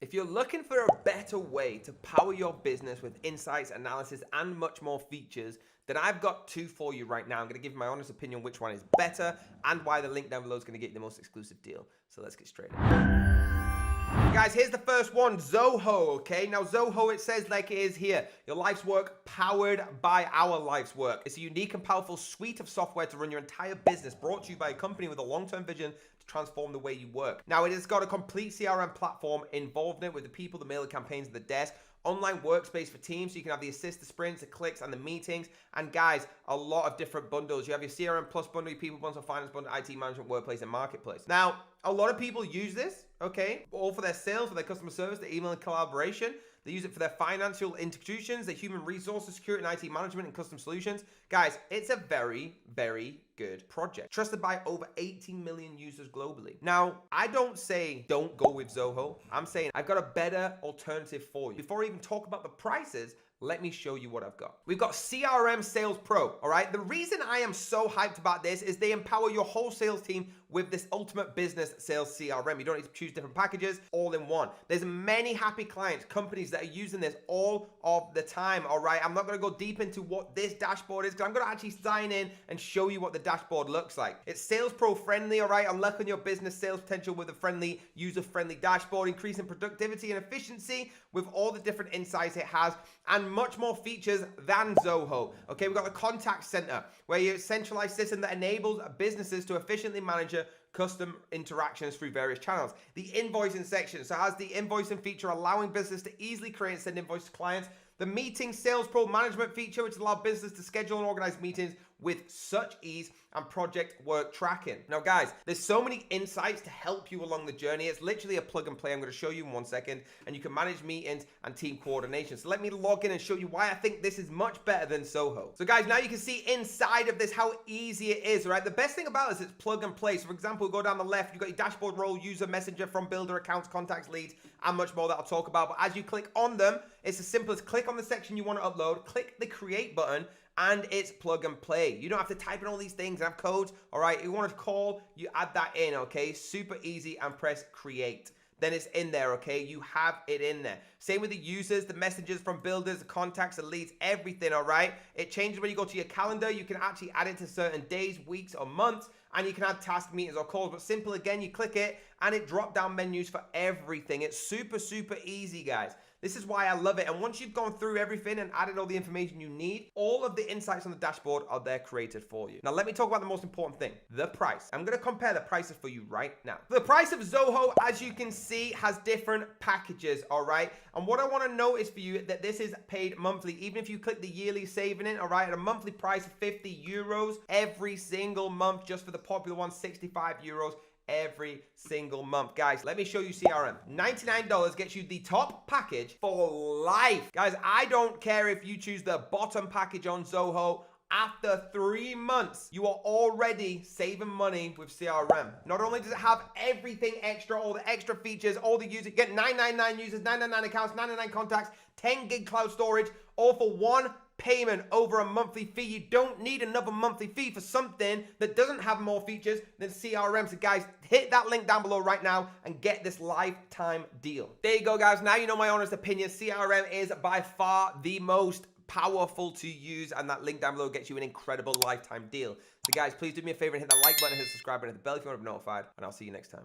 If you're looking for a better way to power your business with insights, analysis, and much more features, then I've got two for you right now. I'm going to give my honest opinion which one is better and why the link down below is going to get you the most exclusive deal. So let's get straight in. Guys, here's the first one, Zoho, okay? Now, Zoho, it says like it is here, your life's work powered by our life's work. It's a unique and powerful suite of software to run your entire business, brought to you by a company with a long-term vision to transform the way you work. Now, it has got a complete CRM platform involved in it with the people, the mail, the campaigns, the desk, online workspace for teams, so you can have the assist, the sprints, the clicks, and the meetings. And guys, a lot of different bundles. You have your CRM Plus bundle, your people bundle, finance bundle, IT management, workplace, and marketplace. Now, a lot of people use this, okay, all for their sales, for their customer service, their email and collaboration. They use it for their financial institutions, their human resources, security and IT management, and custom solutions. Guys, it's a very, very good project. Trusted by over 18 million users globally. Now, I don't say don't go with Zoho. I'm saying I've got a better alternative for you. Before I even talk about the prices, let me show you what I've got. We've got CRM Sales Pro, all right? The reason I am so hyped about this is they empower your whole sales team with this ultimate business sales CRM. You don't need to choose different packages, all in one. There's many happy clients, companies that are using this all of the time, all right? I'm not gonna go deep into what this dashboard is because I'm gonna actually sign in and show you what the dashboard looks like. It's Sales Pro friendly, all right? Unlocking your business sales potential with a friendly, user-friendly dashboard, increasing productivity and efficiency with all the different insights it has, and much more features than Zoho. Okay, we've got the contact center, where you centralized system that enables businesses to efficiently manage custom interactions through various channels. The invoicing section, so it has the invoicing feature allowing businesses to easily create and send invoices to clients. The meeting Sales Pro management feature, which allows businesses to schedule and organize meetings with such ease, and project work tracking. Now guys, there's so many insights to help you along the journey. It's literally a plug and play. I'm going to show you in 1 second, and you can manage meetings and team coordination. So let me log in and show you why I think this is much better than Zoho. So guys, now you can see inside of this how easy it is, right? The best thing about this is it's plug and play. So for example, go down the left, you've got your dashboard role, user, messenger, from builder, accounts, contacts, leads, and much more that I'll talk about. But as you click on them, it's as simple as click on the section you want to upload, click the create button, and it's plug and play. You don't have to type in all these things and have codes, all right? If you want to call, you add that in, okay? Super easy, and press create. Then it's in there, okay? You have it in there. Same with the users, the messages from builders, the contacts, the leads, everything, all right? It changes when you go to your calendar. You can actually add it to certain days, weeks, or months, and you can add task, meetings, or calls. But simple, again, you click it, and it drop down menus for everything. It's super, super easy, guys. This is why I love it. And once you've gone through everything and added all the information you need, all of the insights on the dashboard are there created for you. Now, let me talk about the most important thing, the price. I'm going to compare the prices for you right now. The price of Zoho, as you can see, has different packages, all right? And what I want to notice for you that this is paid monthly. Even if you click the yearly saving in, all right, at a monthly price of 50 euros every single month, just for the popular one, 65 euros every single month. Guys, let me show you CRM. $99 gets you the top package for life. Guys, I don't care if you choose the bottom package on Zoho. After 3 months, you are already saving money with CRM. Not only does it have everything extra, all the extra features, all the users, get 999 users, 999 accounts, 99 contacts, 10 gig cloud storage, all for one payment over a monthly fee. You don't need another monthly fee for something that doesn't have more features than CRM. So guys, hit that link down below right now and get this lifetime deal. There you go, guys. Now you know my honest opinion. CRM is by far the most powerful to use, and that link down below gets you an incredible lifetime deal. So guys, please do me a favor and hit that like button, hit the subscribe button, hit the bell if you want to be notified, and I'll see you next time.